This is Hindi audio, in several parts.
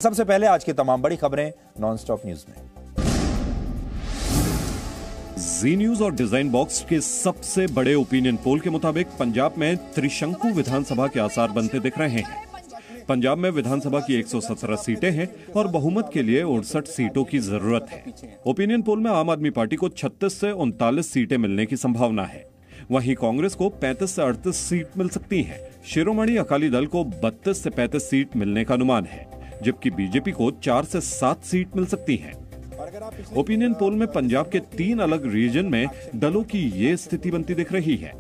सबसे पहले आज की तमाम बड़ी खबरें नॉनस्टॉप न्यूज में। जी न्यूज और डिजाइन बॉक्स के सबसे बड़े ओपिनियन पोल के मुताबिक पंजाब में त्रिशंकु विधानसभा के आसार बनते दिख रहे हैं। पंजाब में विधानसभा की 117 सीटें हैं और बहुमत के लिए 68 सीटों की जरूरत है। ओपिनियन पोल में आम आदमी पार्टी को 36 से 39 सीटें मिलने की संभावना है। वहीं कांग्रेस को 35 से 38 सीट मिल सकती है। शिरोमणि अकाली दल को 32 से 35 सीट मिलने का अनुमान है, जबकि बीजेपी को 4 से 7 सीट मिल सकती हैं। ओपिनियन पोल में पंजाब के 3 अलग रीजन में दलों की ये स्थिति बनती दिख रही है।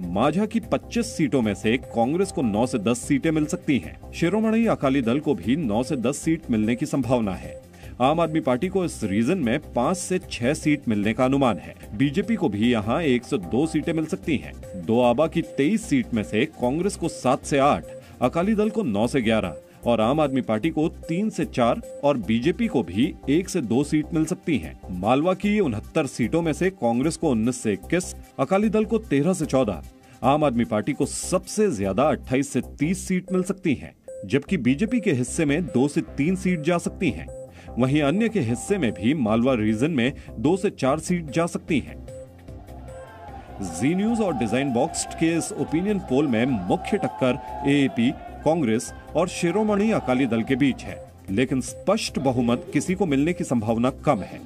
माझा की 25 सीटों में से कांग्रेस को 9 से 10 सीटें मिल सकती हैं। शिरोमणि अकाली दल को भी 9 से 10 सीट मिलने की संभावना है। आम आदमी पार्टी को इस रीजन में 5 से 6 सीट मिलने का अनुमान है। बीजेपी को भी यहाँ 1 से 2 सीटें मिल सकती हैं। दोआबा की 23 सीट में से कांग्रेस को 7 से 8, अकाली दल को 9 से 11 और आम आदमी पार्टी को 3 से 4 और बीजेपी को भी 1 से 2 सीट मिल सकती हैं। मालवा की 69 सीटों में से कांग्रेस को 19 से 21, अकाली दल को 13 से 14, आम आदमी पार्टी को सबसे ज्यादा 28 से 30 सीट मिल सकती हैं, जबकि बीजेपी के हिस्से में 2 से 3 सीट जा सकती हैं। वहीं अन्य के हिस्से में भी मालवा रीजन में 2 से 4 सीट जा सकती हैं। जी न्यूज और डिजाइन बॉक्स के इस ओपिनियन पोल में मुख्य टक्कर एएपी, कांग्रेस और शिरोमणि अकाली दल के बीच है, लेकिन स्पष्ट बहुमत किसी को मिलने की संभावना कम है।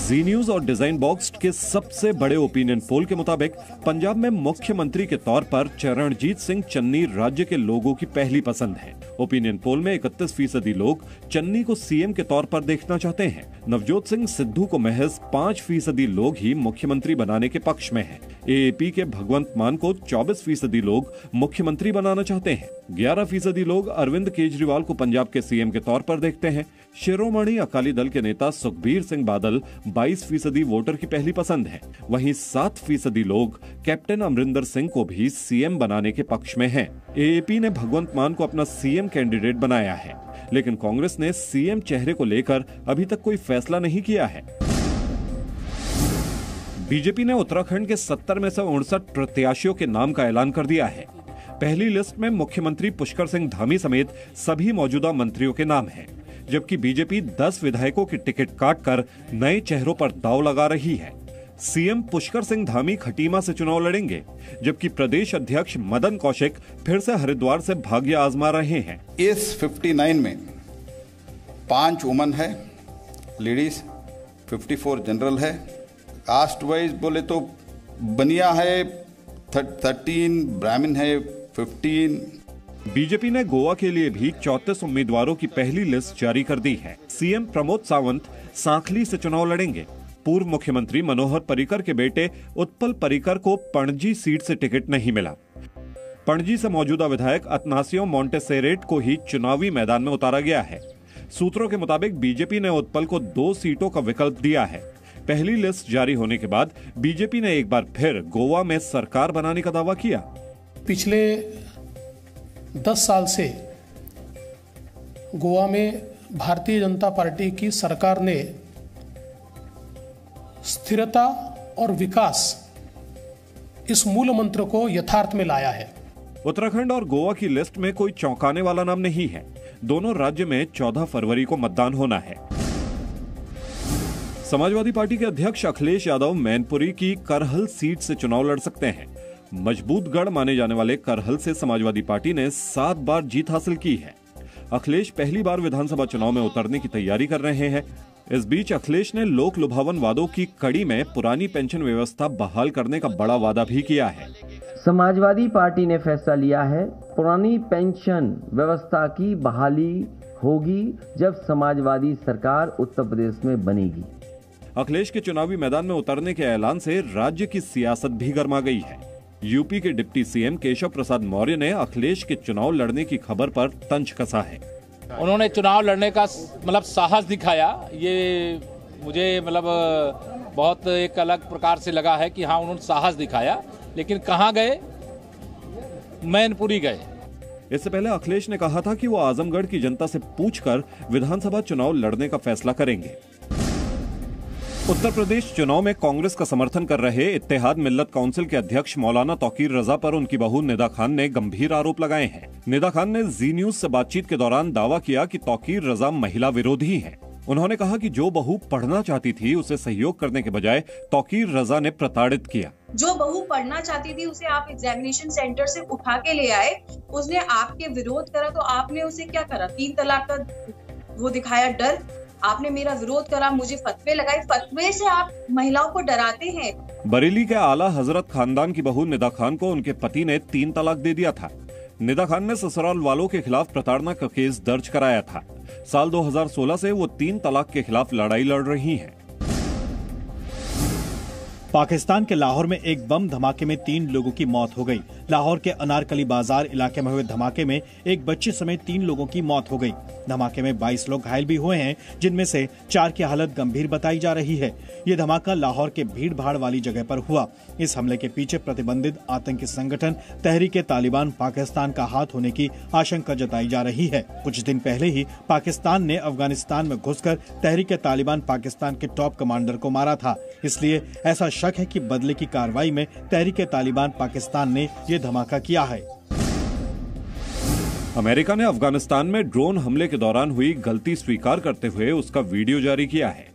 जी न्यूज और डिजाइन बॉक्स के सबसे बड़े ओपिनियन पोल के मुताबिक पंजाब में मुख्यमंत्री के तौर पर चरणजीत सिंह चन्नी राज्य के लोगों की पहली पसंद है। ओपिनियन पोल में 31% लोग चन्नी को सीएम के तौर पर देखना चाहते हैं। नवजोत सिंह सिद्धू को महज 5% लोग ही मुख्यमंत्री बनाने के पक्ष में हैं। एएपी के भगवंत मान को 24% लोग मुख्यमंत्री बनाना चाहते हैं। 11% लोग अरविंद केजरीवाल को पंजाब के सीएम के तौर पर देखते हैं। शिरोमणि अकाली दल के नेता सुखबीर सिंह बादल 22% वोटर की पहली पसंद है। वहीं 7% लोग कैप्टन अमरिंदर सिंह को भी सीएम बनाने के पक्ष में हैं। एएपी ने भगवंत मान को अपना सीएम कैंडिडेट बनाया है, लेकिन कांग्रेस ने सीएम चेहरे को लेकर अभी तक कोई फैसला नहीं किया है। बीजेपी ने उत्तराखंड के 70 में से 59 प्रत्याशियों के नाम का ऐलान कर दिया है। पहली लिस्ट में मुख्यमंत्री पुष्कर सिंह धामी समेत सभी मौजूदा मंत्रियों के नाम हैं, जबकि बीजेपी 10 विधायकों की टिकट काटकर नए चेहरों पर दांव लगा रही है। सीएम पुष्कर सिंह धामी खटीमा से चुनाव लड़ेंगे, जबकि प्रदेश अध्यक्ष मदन कौशिक फिर से हरिद्वार से भाग्य आजमा रहे हैं। इस 59 में 5 वुमन है, लेडीज 54 जनरल है। कास्ट वाइज बोले तो बनिया है 13, ब्राह्मण है 15। बीजेपी ने गोवा के लिए भी 34 उम्मीदवारों की पहली लिस्ट जारी कर दी है। सीएम प्रमोद सावंत सांखली से चुनाव लड़ेंगे। पूर्व मुख्यमंत्री मनोहर पर्रिकर के बेटे उत्पल पर्रिकर को पणजी सीट से टिकट नहीं मिला। पणजी से मौजूदा विधायक अतनासियो मोंटेसेरेट को ही चुनावी मैदान में उतारा गया है। सूत्रों के मुताबिक बीजेपी ने उत्पल को 2 सीटों का विकल्प दिया है। पहली लिस्ट जारी होने के बाद बीजेपी ने एक बार फिर गोवा में सरकार बनाने का दावा किया। पिछले 10 साल से गोवा में भारतीय जनता पार्टी की सरकार ने स्थिरता और विकास इस मूल मंत्र को यथार्थ में लाया है। उत्तराखंड और गोवा की लिस्ट में कोई चौंकाने वाला नाम नहीं है। दोनों राज्य में 14 फरवरी को मतदान होना है। समाजवादी पार्टी के अध्यक्ष अखिलेश यादव मैनपुरी की करहल सीट से चुनाव लड़ सकते हैं। मजबूत गढ़ माने जाने वाले करहल से समाजवादी पार्टी ने 7 बार जीत हासिल की है। अखिलेश पहली बार विधानसभा चुनाव में उतरने की तैयारी कर रहे हैं। इस बीच अखिलेश ने लोक लुभावन वादों की कड़ी में पुरानी पेंशन व्यवस्था बहाल करने का बड़ा वादा भी किया है। समाजवादी पार्टी ने फैसला लिया है, पुरानी पेंशन व्यवस्था की बहाली होगी जब समाजवादी सरकार उत्तर प्रदेश में बनेगी। अखिलेश के चुनावी मैदान में उतरने के ऐलान से राज्य की सियासत भी गर्मा गई है। यूपी के डिप्टी सीएम केशव प्रसाद मौर्य ने अखिलेश के चुनाव लड़ने की खबर पर तंज कसा है। उन्होंने चुनाव लड़ने का साहस दिखाया, ये मुझे बहुत एक अलग प्रकार से लगा है कि हाँ उन्होंने साहस दिखाया, लेकिन कहाँ गए? मैनपुरी गए। इससे पहले अखिलेश ने कहा था कि वो आजमगढ़ की जनता से पूछकर विधानसभा चुनाव लड़ने का फैसला करेंगे। उत्तर प्रदेश चुनाव में कांग्रेस का समर्थन कर रहे इत्तेहाद मिल्लत काउंसिल के अध्यक्ष मौलाना तौकीर रजा पर उनकी बहू निदा खान ने गंभीर आरोप लगाए हैं। निदा खान ने जी न्यूज से बातचीत के दौरान दावा किया कि तौकीर रजा महिला विरोधी हैं। उन्होंने कहा कि जो बहू पढ़ना चाहती थी उसे सहयोग करने के बजाय तौकीर रजा ने प्रताड़ित किया। जो बहू पढ़ना चाहती थी उसे आप एग्जामिनेशन सेंटर से उठा के ले आए, उसने आपके विरोध करा तो आपने उसे क्या करा? 3 तलाक का वो दिखाया डर। आपने मेरा विरोध करा, मुझे फतवे लगाए। फतवे से आप महिलाओं को डराते हैं। बरेली के आला हजरत खानदान की बहू निदा खान को उनके पति ने 3 तलाक दे दिया था। निदा खान ने ससुराल वालों के खिलाफ प्रताड़ना का केस दर्ज कराया था। साल 2016 से वो 3 तलाक के खिलाफ लड़ाई लड़ रही हैं। पाकिस्तान के लाहौर में एक बम धमाके में 3 लोगों की मौत हो गई। लाहौर के अनारकली बाजार इलाके में हुए धमाके में एक बच्चे समेत 3 लोगों की मौत हो गई। धमाके में 22 लोग घायल भी हुए हैं, जिनमें से 4 की हालत गंभीर बताई जा रही है। ये धमाका लाहौर के भीड़ भाड़ वाली जगह पर हुआ। इस हमले के पीछे प्रतिबंधित आतंकी संगठन तहरीके तालिबान पाकिस्तान का हाथ होने की आशंका जताई जा रही है। कुछ दिन पहले ही पाकिस्तान ने अफगानिस्तान में घुसकर तहरीके तालिबान पाकिस्तान के टॉप कमांडर को मारा था। इसलिए ऐसा शक है कि बदले की कार्रवाई में तहरीके तालिबान पाकिस्तान ने ये धमाका किया है। अमेरिका ने अफगानिस्तान में ड्रोन हमले के दौरान हुई गलती स्वीकार करते हुए उसका वीडियो जारी किया है।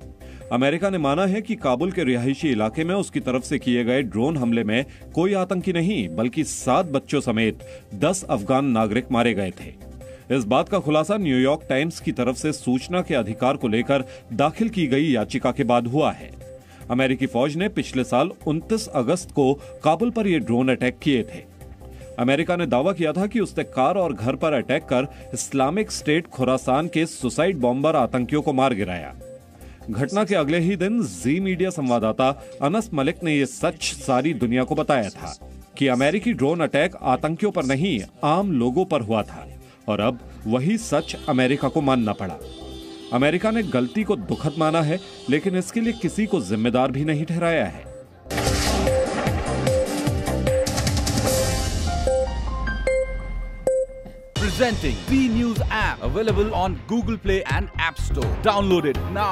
अमेरिका ने माना है कि काबुल के रिहायशी इलाके में उसकी तरफ से किए गए ड्रोन हमले में कोई आतंकी नहीं बल्कि 7 बच्चों समेत 10 अफगान नागरिक मारे गए थे। इस बात का खुलासा न्यूयॉर्क टाइम्स की तरफ से सूचना के अधिकार को लेकर दाखिल की गई याचिका के बाद हुआ है। अमेरिकी फौज ने पिछले साल 29 अगस्त को काबुल पर ये ड्रोन अटैक किए थे। अमेरिका ने दावा किया था कि उसने कार और घर पर अटैक कर इस्लामिक स्टेट खुरासान के सुसाइड बॉम्बर आतंकियों को मार गिराया। घटना के अगले ही दिन जी मीडिया संवाददाता अनस मलिक ने यह सच सारी दुनिया को बताया था कि अमेरिकी ड्रोन अटैक आतंकियों पर नहीं आम लोगों पर हुआ था, और अब वही सच अमेरिका को मानना पड़ा। अमेरिका ने गलती को दुखद माना है, लेकिन इसके लिए किसी को जिम्मेदार भी नहीं ठहराया है। Presenting B News app, available on Google Play and App Store. Download it now.